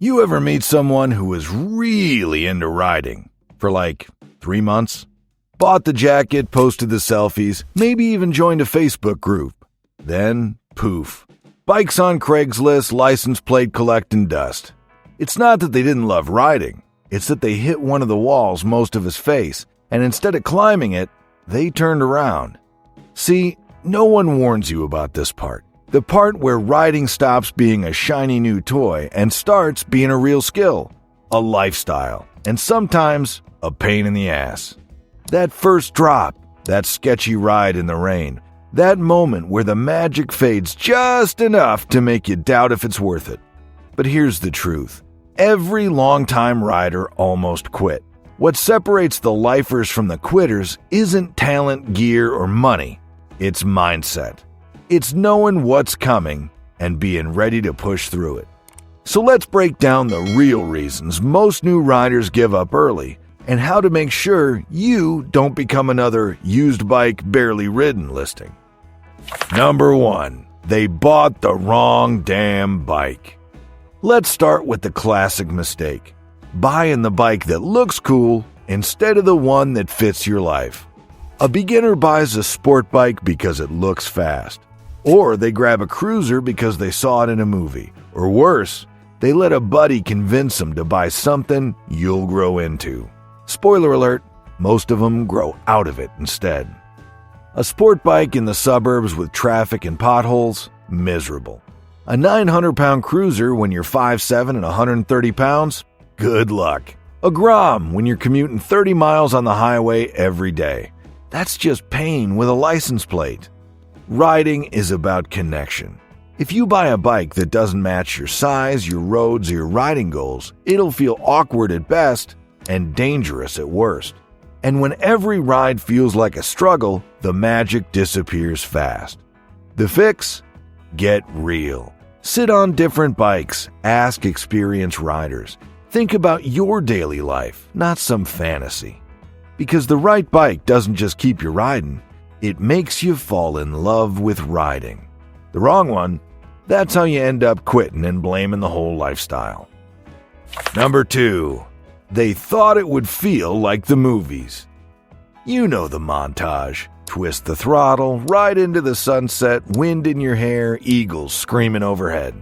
You ever meet someone who was really into riding for like 3 months? Bought the jacket, posted the selfies, maybe even joined a Facebook group. Then, poof. Bikes on Craigslist, license plate collecting dust. It's not that they didn't love riding. It's that they hit one of the walls most of his face, and instead of climbing it, they turned around. See, no one warns you about this part. The part where riding stops being a shiny new toy and starts being a real skill, a lifestyle, and sometimes a pain in the ass. That first drop, that sketchy ride in the rain, that moment where the magic fades just enough to make you doubt if it's worth it. But here's the truth. Every longtime rider almost quit. What separates the lifers from the quitters isn't talent, gear, or money. It's mindset. It's knowing what's coming and being ready to push through it. So let's break down the real reasons most new riders give up early and how to make sure you don't become another used bike barely ridden listing. Number 1. They bought the wrong damn bike. Let's start with the classic mistake. Buying the bike that looks cool instead of the one that fits your life. A beginner buys a sport bike because it looks fast. Or they grab a cruiser because they saw it in a movie. Or worse, they let a buddy convince them to buy something you'll grow into. Spoiler alert, most of them grow out of it instead. A sport bike in the suburbs with traffic and potholes? Miserable. A 900-pound cruiser when you're 5'7" and 130 pounds? Good luck. A Grom when you're commuting 30 miles on the highway every day? That's just pain with a license plate. Riding is about connection. If you buy a bike that doesn't match your size, your roads, or your riding goals, it'll feel awkward at best and dangerous at worst. And when every ride feels like a struggle, the magic disappears fast. The fix? Get real. Sit on different bikes. Ask experienced riders. Think about your daily life, not some fantasy. Because the right bike doesn't just keep you riding, it makes you fall in love with riding. The wrong one, that's how you end up quitting and blaming the whole lifestyle. Number 2. They thought it would feel like the movies. You know the montage. Twist the throttle, ride into the sunset, wind in your hair, eagles screaming overhead.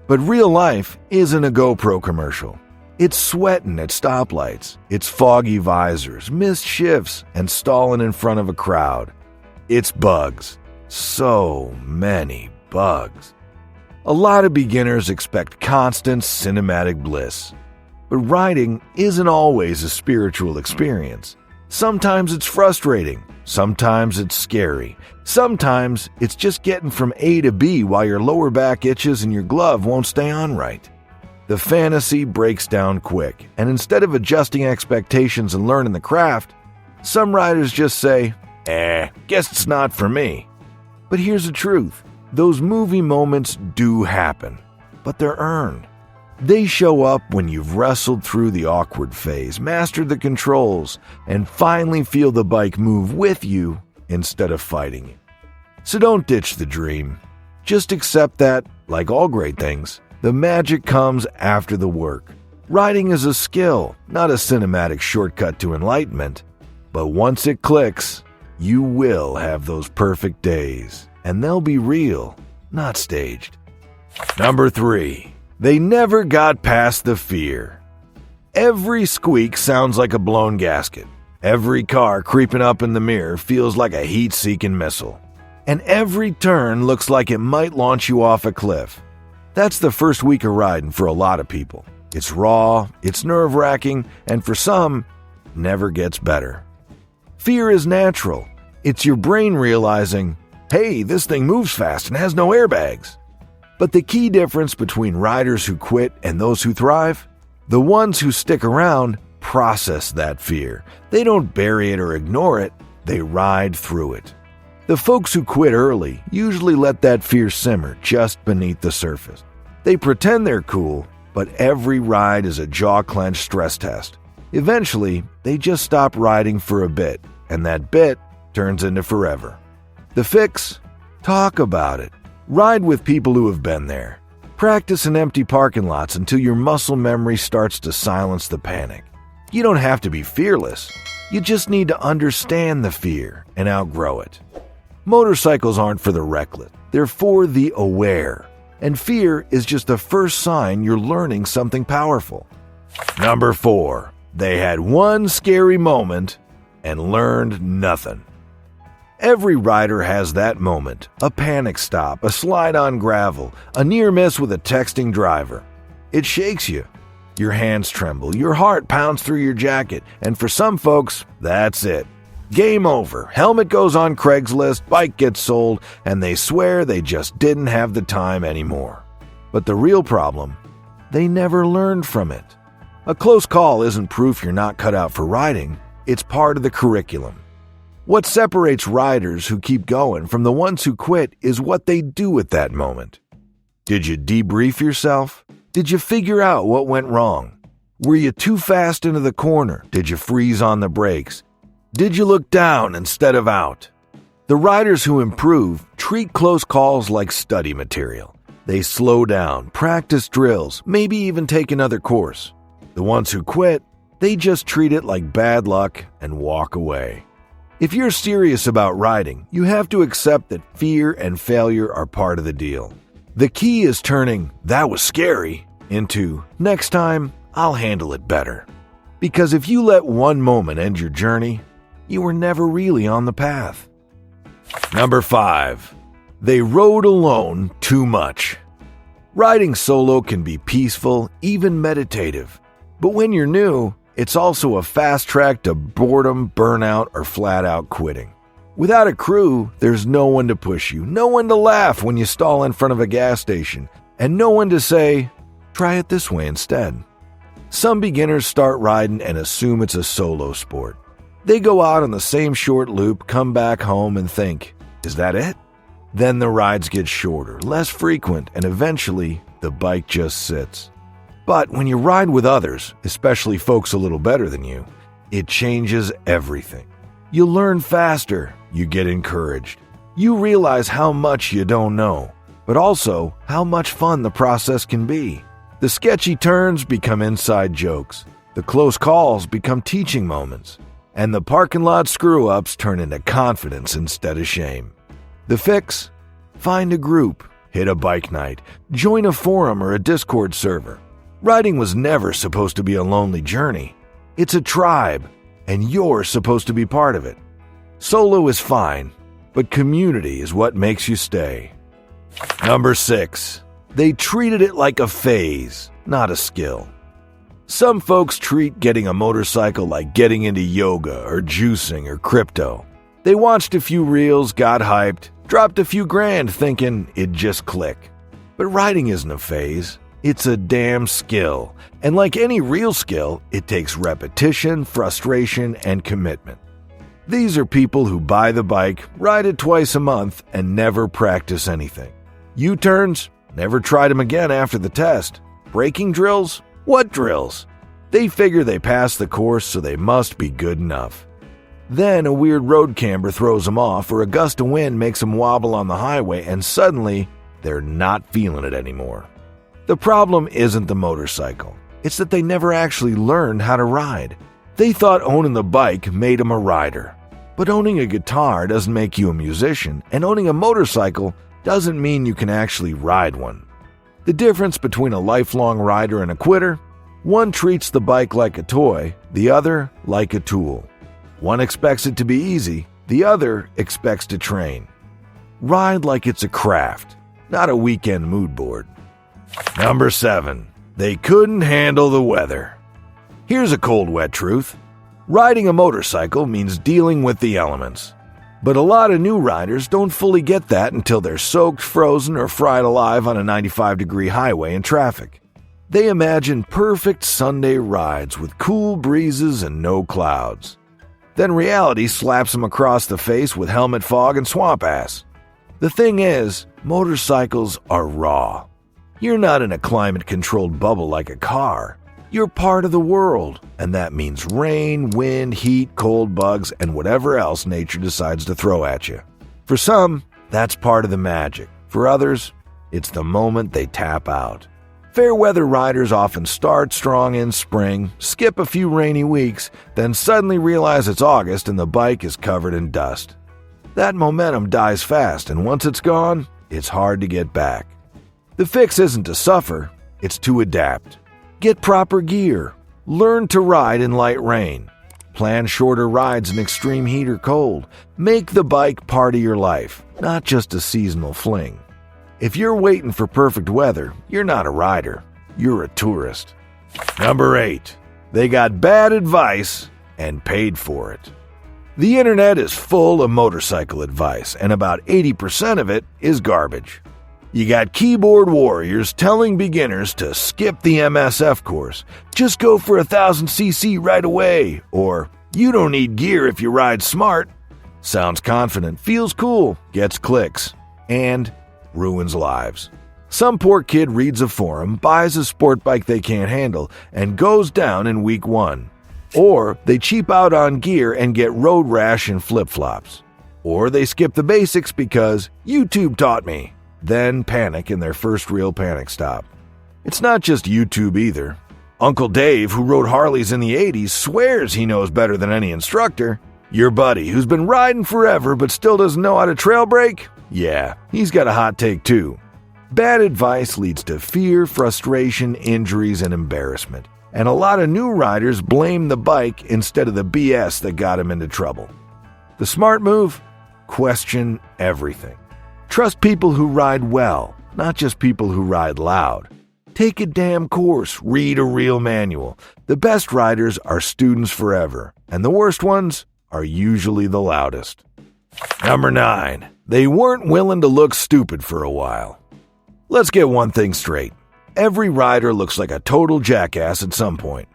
But real life isn't a GoPro commercial. It's sweating at stoplights. It's foggy visors, missed shifts, and stalling in front of a crowd. It's bugs. So many bugs. A lot of beginners expect constant cinematic bliss. But riding isn't always a spiritual experience. Sometimes it's frustrating. Sometimes it's scary. Sometimes it's just getting from A to B while your lower back itches and your glove won't stay on right. The fantasy breaks down quick, and instead of adjusting expectations and learning the craft, some riders just say, guess it's not for me. But here's the truth. Those movie moments do happen, but they're earned. They show up when you've wrestled through the awkward phase, mastered the controls, and finally feel the bike move with you instead of fighting you. So don't ditch the dream. Just accept that, like all great things, the magic comes after the work. Riding is a skill, not a cinematic shortcut to enlightenment. But once it clicks, you will have those perfect days, and they'll be real, not staged. Number 3. They never got past the fear. Every squeak sounds like a blown gasket. Every car creeping up in the mirror feels like a heat-seeking missile. And every turn looks like it might launch you off a cliff. That's the first week of riding for a lot of people. It's raw, it's nerve-wracking, and for some, never gets better. Fear is natural. It's your brain realizing, hey, this thing moves fast and has no airbags. But the key difference between riders who quit and those who thrive? The ones who stick around process that fear. They don't bury it or ignore it, they ride through it. The folks who quit early usually let that fear simmer just beneath the surface. They pretend they're cool, but every ride is a jaw-clenched stress test. Eventually, they just stop riding for a bit, and that bit turns into forever. The fix? Talk about it. Ride with people who have been there. Practice in empty parking lots until your muscle memory starts to silence the panic. You don't have to be fearless. You just need to understand the fear and outgrow it. Motorcycles aren't for the reckless. They're for the aware. And fear is just the first sign you're learning something powerful. Number 4. They had one scary moment and learned nothing. Every rider has that moment, a panic stop, a slide on gravel, a near miss with a texting driver. It shakes you. Your hands tremble, your heart pounds through your jacket, and for some folks, that's it. Game over, helmet goes on Craigslist, bike gets sold, and they swear they just didn't have the time anymore. But the real problem, they never learned from it. A close call isn't proof you're not cut out for riding, it's part of the curriculum. What separates riders who keep going from the ones who quit is what they do at that moment. Did you debrief yourself? Did you figure out what went wrong? Were you too fast into the corner? Did you freeze on the brakes? Did you look down instead of out? The riders who improve treat close calls like study material. They slow down, practice drills, maybe even take another course. The ones who quit, they just treat it like bad luck and walk away. If you're serious about riding, you have to accept that fear and failure are part of the deal. The key is turning "that was scary" into "next time, I'll handle it better." Because if you let one moment end your journey, you were never really on the path. Number 5. They rode alone too much. Riding solo can be peaceful, even meditative. But when you're new, it's also a fast track to boredom, burnout, or flat-out quitting. Without a crew, there's no one to push you, no one to laugh when you stall in front of a gas station, and no one to say, "Try it this way instead." Some beginners start riding and assume it's a solo sport. They go out on the same short loop, come back home, and think, "Is that it?" Then the rides get shorter, less frequent, and eventually the bike just sits. But when you ride with others, especially folks a little better than you, it changes everything. You learn faster, you get encouraged. You realize how much you don't know, but also how much fun the process can be. The sketchy turns become inside jokes. The close calls become teaching moments. And the parking lot screw-ups turn into confidence instead of shame. The fix? Find a group, hit a bike night, join a forum or a Discord server. Riding was never supposed to be a lonely journey. It's a tribe, and you're supposed to be part of it. Solo is fine, but community is what makes you stay. Number 6. They treated it like a phase, not a skill. Some folks treat getting a motorcycle like getting into yoga or juicing or crypto. They watched a few reels, got hyped, dropped a few grand thinking it'd just click. But riding isn't a phase. It's a damn skill, and like any real skill, it takes repetition, frustration, and commitment. These are people who buy the bike, ride it twice a month, and never practice anything. U-turns? Never tried them again after the test. Braking drills? What drills? They figure they passed the course, so they must be good enough. Then a weird road camber throws them off, or a gust of wind makes them wobble on the highway, and suddenly, they're not feeling it anymore. The problem isn't the motorcycle. It's that they never actually learned how to ride. They thought owning the bike made them a rider. But owning a guitar doesn't make you a musician, and owning a motorcycle doesn't mean you can actually ride one. The difference between a lifelong rider and a quitter? One treats the bike like a toy, the other like a tool. One expects it to be easy, the other expects to train. Ride like it's a craft, not a weekend mood board. Number 7. They couldn't handle the weather. Here's a cold, wet truth. Riding a motorcycle means dealing with the elements. But a lot of new riders don't fully get that until they're soaked, frozen, or fried alive on a 95-degree highway in traffic. They imagine perfect Sunday rides with cool breezes and no clouds. Then reality slaps them across the face with helmet fog and swamp ass. The thing is, motorcycles are raw. You're not in a climate-controlled bubble like a car. You're part of the world, and that means rain, wind, heat, cold, bugs, and whatever else nature decides to throw at you. For some, that's part of the magic. For others, It's the moment they tap out. Fair weather riders often start strong in spring, skip a few rainy weeks, then suddenly realize it's August and the bike is covered in dust. That momentum dies fast, and once it's gone, it's hard to get back. The fix isn't to suffer, it's to adapt. Get proper gear. Learn to ride in light rain. Plan shorter rides in extreme heat or cold. Make the bike part of your life, not just a seasonal fling. If you're waiting for perfect weather, you're not a rider. You're a tourist. Number 8. They got bad advice and paid for it. The internet is full of motorcycle advice, and about 80% of it is garbage. You got keyboard warriors telling beginners to skip the MSF course, just go for 1000cc right away, or you don't need gear if you ride smart. Sounds confident, feels cool, gets clicks, and ruins lives. Some poor kid reads a forum, buys a sport bike they can't handle, and goes down in week 1. Or they cheap out on gear and get road rash and flip-flops. Or they skip the basics because YouTube taught me, then panic in their first real panic stop. It's not just YouTube either. Uncle Dave, who rode Harleys in the 80s, swears he knows better than any instructor. Your buddy, who's been riding forever but still doesn't know how to trail brake? Yeah, he's got a hot take too. Bad advice leads to fear, frustration, injuries, and embarrassment. And a lot of new riders blame the bike instead of the BS that got him into trouble. The smart move? Question everything. Trust people who ride well, not just people who ride loud. Take a damn course, read a real manual. The best riders are students forever, and the worst ones are usually the loudest. Number 9. They weren't willing to look stupid for a while. Let's get one thing straight. Every rider looks like a total jackass at some point.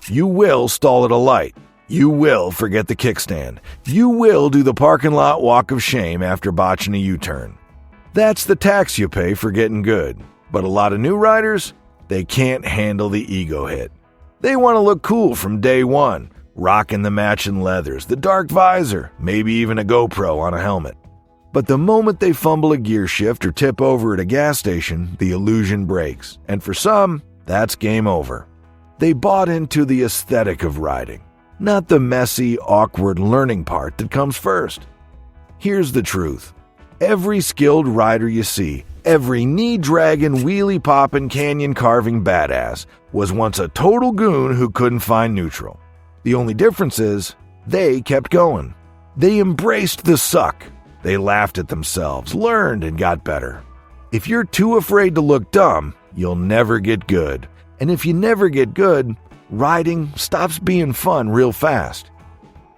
You will stall at a light. You will forget the kickstand. You will do the parking lot walk of shame after botching a U-turn. That's the tax you pay for getting good. But a lot of new riders, they can't handle the ego hit. They want to look cool from day one, rocking the matching leathers, the dark visor, maybe even a GoPro on a helmet. But the moment they fumble a gear shift or tip over at a gas station, the illusion breaks. And for some, that's game over. They bought into the aesthetic of riding, not the messy, awkward learning part that comes first. Here's the truth. Every skilled rider you see, every knee-dragging, wheelie-popping, canyon-carving badass was once a total goon who couldn't find neutral. The only difference is, they kept going. They embraced the suck. They laughed at themselves, learned, and got better. If you're too afraid to look dumb, you'll never get good. And if you never get good, riding stops being fun real fast.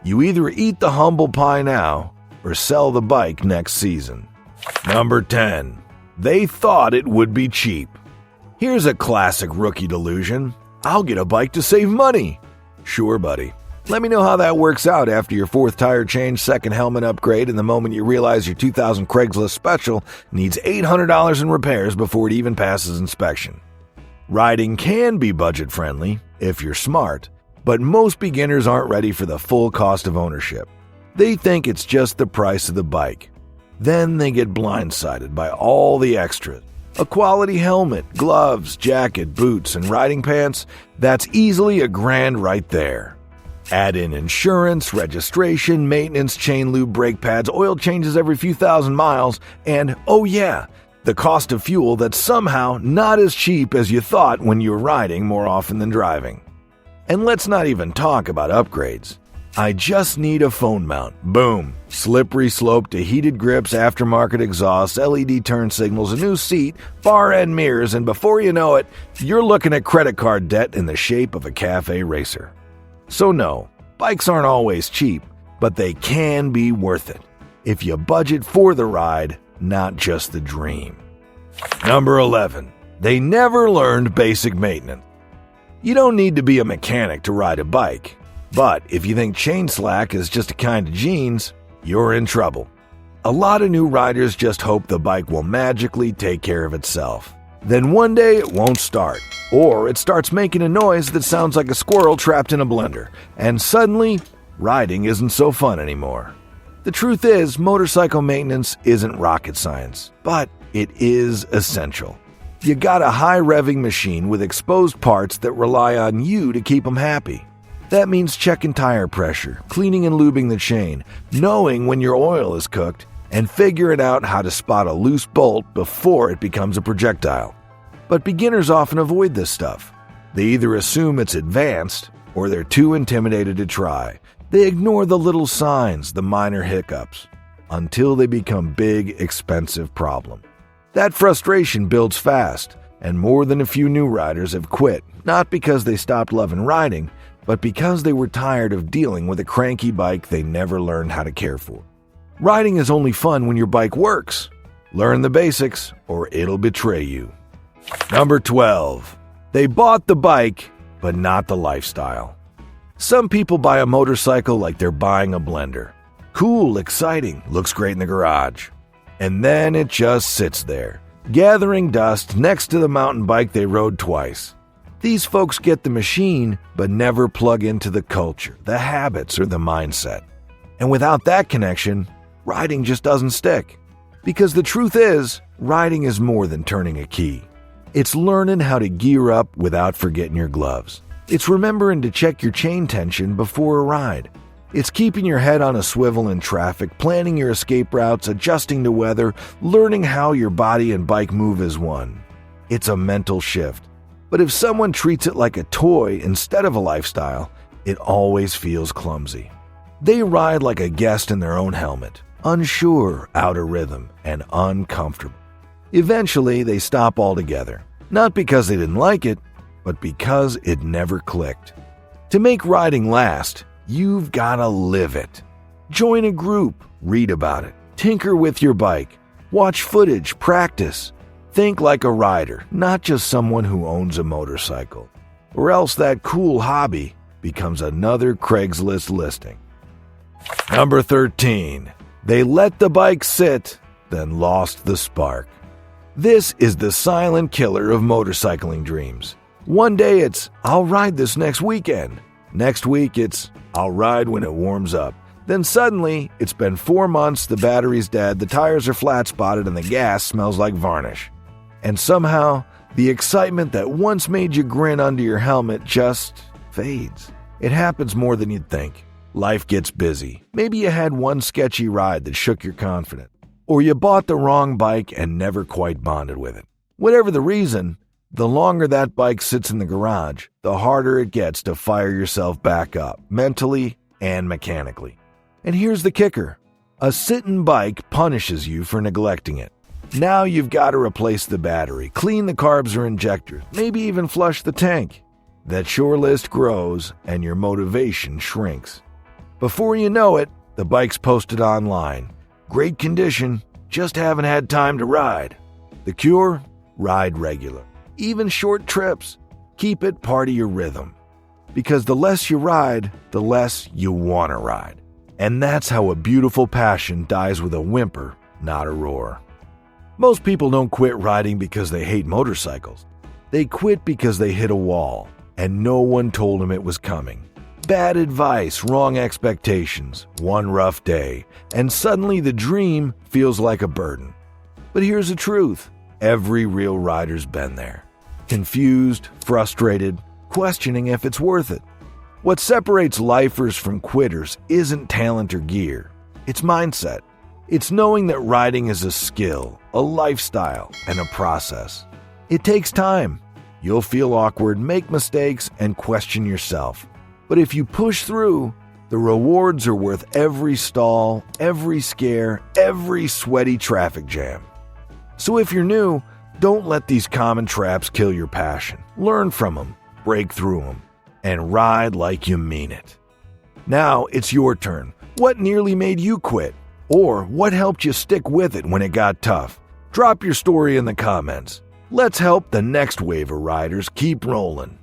You either eat the humble pie now, or sell the bike next season. Number 10. They thought it would be cheap. Here's a classic rookie delusion. I'll get a bike to save money. Sure, buddy. Let me know how that works out after your 4th tire change, 2nd helmet upgrade, and the moment you realize your 2000 Craigslist Special needs $800 in repairs before it even passes inspection. Riding can be budget-friendly, if you're smart, but most beginners aren't ready for the full cost of ownership. They think it's just the price of the bike. Then they get blindsided by all the extras. A quality helmet, gloves, jacket, boots, and riding pants, that's easily $1,000 right there. Add in insurance, registration, maintenance, chain lube, brake pads, oil changes every few thousand miles, and, oh yeah, the cost of fuel that's somehow not as cheap as you thought when you're riding more often than driving. And let's not even talk about upgrades. I just need a phone mount. Boom. Slippery slope to heated grips, aftermarket exhaust, LED turn signals, a new seat, far end mirrors, and before you know it, you're looking at credit card debt in the shape of a cafe racer. So no, bikes aren't always cheap, but they can be worth it if you budget for the ride, not just the dream. Number 11. They never learned basic maintenance. You don't need to be a mechanic to ride a bike, but if you think chain slack is just a kind of jeans, you're in trouble. A lot of new riders just hope the bike will magically take care of itself. Then one day it won't start, or it starts making a noise that sounds like a squirrel trapped in a blender, and suddenly, riding isn't so fun anymore. The truth is, motorcycle maintenance isn't rocket science, but It is essential. You got a high-revving machine with exposed parts that rely on you to keep them happy. That means checking tire pressure, cleaning and lubing the chain, knowing when your oil is cooked, and figuring out how to spot a loose bolt before it becomes a projectile. But beginners often avoid this stuff. They either assume it's advanced, or they're too intimidated to try. They ignore the little signs, the minor hiccups, until they become big, expensive problem. That frustration builds fast, and more than a few new riders have quit, not because they stopped loving riding, but because they were tired of dealing with a cranky bike they never learned how to care for. Riding is only fun when your bike works. Learn the basics, or it'll betray you. Number 12. They bought the bike, but not the lifestyle. Some people buy a motorcycle like they're buying a blender. Cool, exciting, looks great in the garage. And then it just sits there, gathering dust next to the mountain bike they rode twice. These folks get the machine, but never plug into the culture, the habits, or the mindset. And without that connection, riding just doesn't stick. Because the truth is, riding is more than turning a key. It's learning how to gear up without forgetting your gloves. It's remembering to check your chain tension before a ride. It's keeping your head on a swivel in traffic, planning your escape routes, adjusting to weather, learning how your body and bike move as one. It's a mental shift. But if someone treats it like a toy instead of a lifestyle, it always feels clumsy. They ride like a guest in their own helmet, unsure, out of rhythm, and uncomfortable. Eventually, they stop altogether, not because they didn't like it, but because it never clicked. To make riding last, you've gotta live it. Join a group, read about it, tinker with your bike, watch footage, practice. Think like a rider, not just someone who owns a motorcycle. Or else that cool hobby becomes another Craigslist listing. Number 13. They let the bike sit, then lost the spark. This is the silent killer of motorcycling dreams. One day it's, I'll ride this next weekend. Next week it's, I'll ride when it warms up. Then suddenly, it's been 4 months, the battery's dead, the tires are flat spotted, and the gas smells like varnish. And somehow, the excitement that once made you grin under your helmet just fades. It happens more than you'd think. Life gets busy. Maybe you had one sketchy ride that shook your confidence. Or you bought the wrong bike and never quite bonded with it. Whatever the reason, the longer that bike sits in the garage, the harder it gets to fire yourself back up, mentally and mechanically. And here's the kicker. A sitting bike punishes you for neglecting it. Now you've got to replace the battery, clean the carbs or injectors, maybe even flush the tank. That chore list grows and your motivation shrinks. Before you know it, the bike's posted online. Great condition, just haven't had time to ride. The cure? Ride regular. Even short trips. Keep it part of your rhythm. Because the less you ride, the less you want to ride. And that's how a beautiful passion dies with a whimper, not a roar. Most people don't quit riding because they hate motorcycles. They quit because they hit a wall, and no one told them it was coming. Bad advice, wrong expectations, one rough day, and suddenly the dream feels like a burden. But here's the truth. Every real rider's been there. Confused, frustrated, questioning if it's worth it. What separates lifers from quitters isn't talent or gear. It's mindset. It's knowing that riding is a skill, a lifestyle, and a process. It takes time. You'll feel awkward, make mistakes, and question yourself. But if you push through, the rewards are worth every stall, every scare, every sweaty traffic jam. So if you're new, don't let these common traps kill your passion. Learn from them, break through them, and ride like you mean it. Now it's your turn. What nearly made you quit? Or what helped you stick with it when it got tough? Drop your story in the comments. Let's help the next wave of riders keep rolling.